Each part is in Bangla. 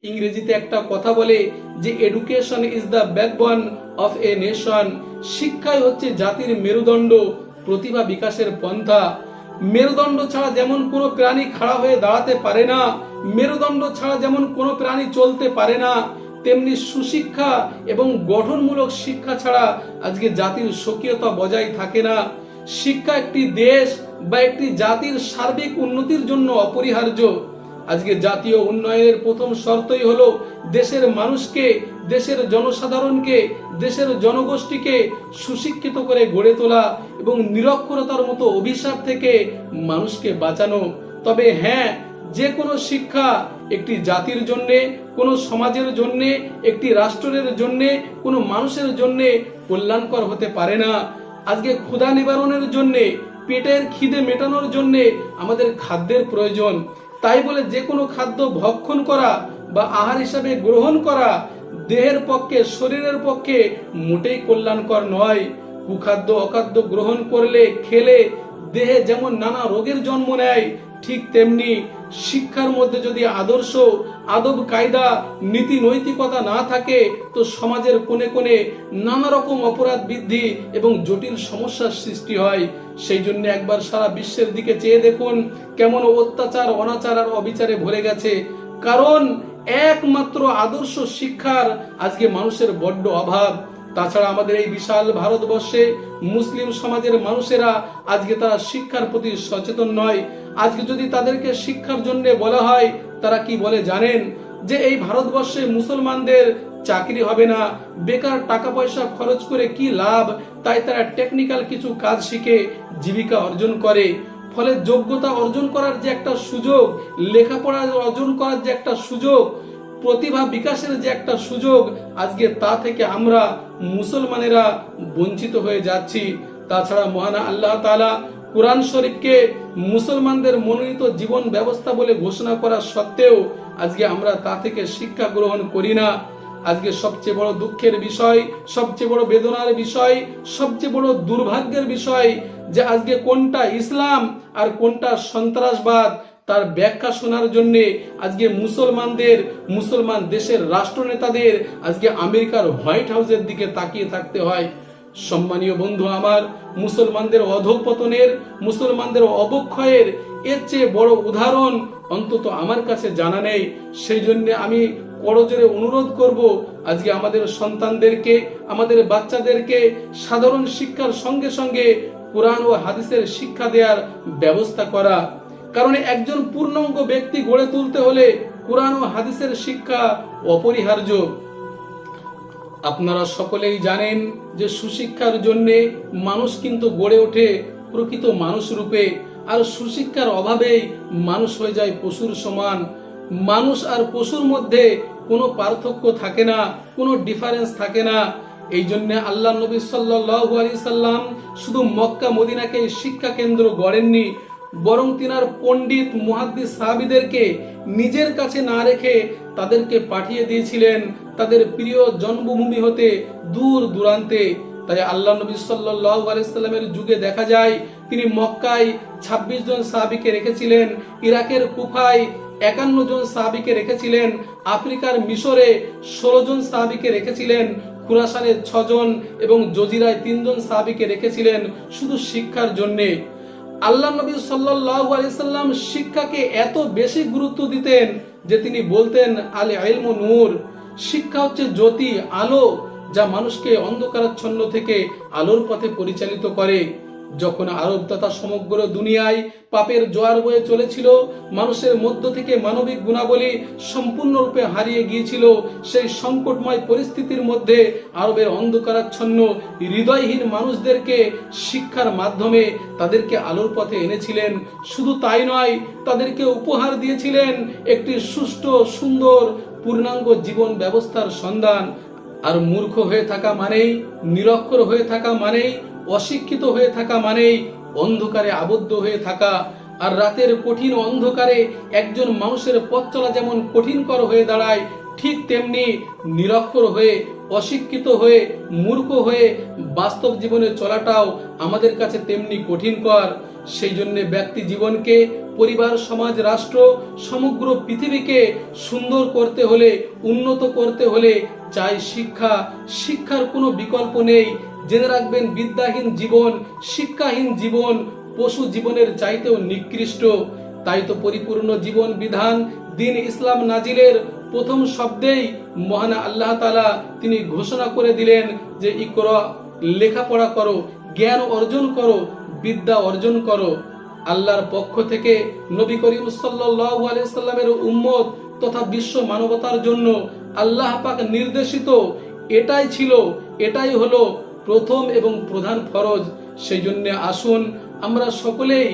ইংরেজিতে একটা কথা বলে যে education is the backbone of a nation. শিক্ষাই হচ্ছে জাতির মেরুদণ্ড, প্রতিভা বিকাশের পন্থা। মেরুদণ্ড ছাড়া যেমন কোনো প্রাণী খাড়া হয়ে দাঁড়াতে পারে না, মেরুদণ্ড ছাড়া যেমন কোনো প্রাণী চলতে পারে না, তেমনি সুশিক্ষা এবং গঠনমূলক শিক্ষা ছাড়া আজকে জাতির স্বকীয়তা বজায় থাকে না। শিক্ষা একটি দেশ বা একটি জাতির সার্বিক উন্নতির জন্য অপরিহার্য। আজকে জাতীয় উন্নয়নের প্রথম শর্তই হলো দেশের মানুষকে, দেশের জনসাধারণকে, দেশের জনগোষ্ঠীকে সুশিক্ষিত করে গড়ে তোলা এবং নিরক্ষরতার মতো অভিশাপ থেকে মানুষকে বাঁচানো। তবে হ্যাঁ, যে কোনো শিক্ষা একটি জাতির জন্যে, কোনো সমাজের জন্যে, একটি রাষ্ট্রের জন্যে, কোনো মানুষের জন্যে কল্যাণকর হতে পারে না। আজকে ক্ষুধা নিবারণের জন্যে, পেটের খিদে মেটানোর জন্যে আমাদের খাদ্যের প্রয়োজন। তাই বলে যে কোনো খাদ্য ভক্ষণ করা বা আহার হিসাবে গ্রহণ করা দেহের পক্ষে, শরীরের পক্ষে মোটেই কল্যাণকর নয়। কুখাদ্য অখাদ্য গ্রহণ করলে, খেলে দেহে যেমন নানা রোগের জন্ম নেয়, ঠিক তেমনি শিক্ষার মধ্যে যদি আদর্শ, আদব কায়দা, নীতি নৈতিকতা না থাকে তো সমাজের কোণে কোণে নানা রকম অপরাধ বৃদ্ধি এবং জটিল সমস্যার সৃষ্টি হয়। সেই জন্য একবার সারা বিশ্বের দিকে চেয়ে দেখুন কেমন অত্যাচার, অনাচার আর অবিচারে ভরে গেছে। কারণ একমাত্র আদর্শ শিক্ষার আজকে মানুষের বড্ড অভাব। তাছাড়া আমাদের এই বিশাল ভারতবর্ষে মুসলিম সমাজের মানুষেরা আজকে তারা শিক্ষার প্রতি সচেতন নয়। আজকে যদি তাদেরকে শিক্ষার জন্য বলা হয়, তারা কি বলে জানেন? যে এই ভারতবর্ষে মুসলমানদের চাকরি হবে না, বেকার টাকা পয়সা খরচ করে কি লাভ, তাই তারা টেকনিক্যাল কিছু কাজ শিখে জীবিকা অর্জন করে। ফলে যোগ্যতা অর্জন করার যে একটা সুযোগ, লেখাপড়া অর্জন করার যে একটা সুযোগ, প্রতিভা বিকাশের যে একটা সুযোগ, আজকে তা থেকে আমরা মুসলমানেরা বঞ্চিত হয়ে যাচ্ছি। তাছাড়া মহান আল্লাহ তাআলা কুরআন শরীফকে মুসলমানদের মনোনীত জীবন ব্যবস্থা বলে ঘোষণা করা সত্ত্বেও আজকে আমরা তা থেকে শিক্ষা গ্রহণ করি না। আজকে সবচেয়ে বড় দুঃখের বিষয়, সবচেয়ে বড় বেদনার বিষয়, সবচেয়ে বড় দুর্ভাগ্যের বিষয় যে আজকে কোনটা ইসলাম আর কোনটা সন্ত্রাসবাদ তার ব্যাখ্যা শোনার জন্য আজকে মুসলমান দেশের রাষ্ট্রনেতাদের আজকে আমেরিকার হোয়াইট হাউসের দিকে তাকিয়ে থাকতে হয়। সম্মানীয় বন্ধু আমার, মুসলমানদের অধঃপতনের, মুসলমানদের অবক্ষয়ের এর চেয়ে বড় উদাহরণ অন্তত আমার কাছে জানা নেই। সেই জন্য আমি করজোরে অনুরোধ করব আজকে আমাদের সন্তানদেরকে, আমাদের বাচ্চাদেরকে সাধারণ শিক্ষার সঙ্গে সঙ্গে কোরআন ও হাদিসের শিক্ষা দেওয়ার ব্যবস্থা করা। কারণ একজন পূর্ণাঙ্গ ব্যক্তি গড়ে তুলতে হলে কোরআন ও হাদিসের শিক্ষা অপরিহার্য। আপনারা সকলেই জানেন যে সুশিক্ষার জন্য মানুষ কিন্তু গড়ে ওঠে প্রকৃত মানুষ রূপে, আর সুশিক্ষার অভাবেই মানুষ হয়ে যায় পশুর সমান। মানুষ আর পশুর মধ্যে কোনো পার্থক্য থাকে না, কোনো ডিফারেন্স থাকে না। এই জন্য আল্লাহ নবী সাল্লাল্লাহু আলাইহি সাল্লাম শুধু মক্কা মদিনাকে শিক্ষা কেন্দ্র গড়েননি, বরং তিনার পণ্ডিত মুহাদ্দিস সাহাবীদেরকে নিজের কাছে না রেখে তাদেরকে পাঠিয়ে দিয়েছিলেন তাদের প্রিয় জন্মভূমি হতে দূর দূরান্তে। তাই আল্লাহ নবী সাল্লাল্লাহু আলাইহি সাল্লামের যুগে দেখা যায় তিনি মক্কায় 26 জন সাহাবীকে রেখেছিলেন, ইরাকের কুফায় 51 জন সাহাবীকে রেখেছিলেন, আফ্রিকার মিশরে 16 জন সাহাবীকে রেখেছিলেন, খুরাসানে 6 জন এবং জজিরায় 3 জন সাহাবীকে রেখেছিলেন শুধু শিক্ষার জন্যে। আল্লাহ নবী সাল্লাল্লাহু আলাইহি সাল্লাম শিক্ষাকে এত বেশি গুরুত্ব দিতেন যে তিনি বলতেন আল ইলমু নূর, শিক্ষা হচ্ছে জ্যোতি, আলো, যা মানুষকে অন্ধকারাচ্ছন্ন থেকে আলোর পথে পরিচালিত করে। যখন আরব তথা সমগ্র দুনিয়ায় পাপের জোয়ার বয়ে চলেছিল, মানুষের মধ্য থেকে মানবিক গুণাবলী সম্পূর্ণরূপে হারিয়ে গিয়েছিল, সেই সংকটময় পরিস্থিতির মধ্যে আরবের অন্ধকারাচ্ছন্ন হৃদয়হীন মানুষদেরকে শিক্ষার মাধ্যমে তাদেরকে আলোর পথে এনেছিলেন। শুধু তাই নয়, তাদেরকে উপহার দিয়েছিলেন একটি সুষ্ঠু, সুন্দর, পূর্ণাঙ্গ জীবন ব্যবস্থার সন্ধান। আর মূর্খ হয়ে থাকা মানেই, নিরক্ষর হয়ে থাকা মানেই, অশিক্ষিত হয়ে থাকা মানেই অন্ধকারে আবদ্ধ হয়ে থাকা। আর রাতের কঠিন অন্ধকারে একজন মানুষের পথ চলা যেমন কঠিনকর হয়ে দাঁড়ায়, ঠিক তেমনি নিরক্ষর হয়ে, অশিক্ষিত হয়ে, মূর্খ হয়ে বাস্তব জীবনে চলাটাও আমাদের কাছে তেমনি কঠিনকর। সেই জন্য ব্যক্তি জীবনকে পরিবার, সমাজ, রাষ্ট্র, সমগ্র পৃথিবীকে সুন্দর করতে হলে, উন্নত করতে হলে চাই শিক্ষা। শিক্ষার কোনো বিকল্প নেই। জেনে রাখবেন, বিদ্যাহীন জীবন, শিক্ষাহীন জীবন পশু জীবনের চাইতেও নিকৃষ্ট। তাই তো পরিপূর্ণ জীবন বিধান দিন ইসলাম নাজিলের প্রথম শব্দেই মহান আল্লাহ তাআলা তিনি ঘোষণা করে দিলেন যে ইকরা, লেখাপড়া করো, জ্ঞান অর্জন করো, বিদ্যা অর্জন করো। আল্লাহর পক্ষ থেকে নবী করিম সাল্লাল্লাহু আলাইহি সাল্লামের উম্মত তথা বিশ্ব মানবতার জন্য আল্লাহ পাক নির্দেশিত এটাই ছিল, এটাই হলো প্রথম এবং প্রধান ফরজ। সেই জন্য আসুন আমরা সকলেই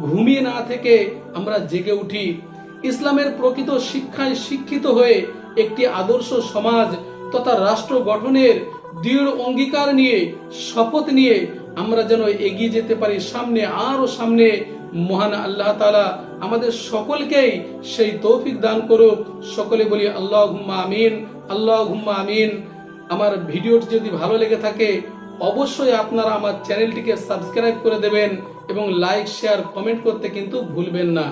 ঘুমিয়ে না থেকে আমরা জেগে উঠি। ইসলামের প্রকৃত শিক্ষায় শিক্ষিত হয়ে একটি আদর্শ সমাজ তথা রাষ্ট্র গঠনের দৃঢ় অঙ্গীকার নিয়ে, শপথ নিয়ে আমরা যেন এগিয়ে যেতে পারি সামনে, আরো সামনে। মহান আল্লাহ তাআলা আমাদের সকলকেই সেই তৌফিক দান করুক। সকলে বলি আল্লাহুম্মা আমিন, আল্লাহুম্মা আমিন। আমার ভিডিওটি যদি ভালো লেগে থাকে অবশ্যই আপনারা আমার চ্যানেলটিকে সাবস্ক্রাইব করে দেবেন এবং লাইক, শেয়ার, কমেন্ট করতে কিন্তু ভুলবেন না।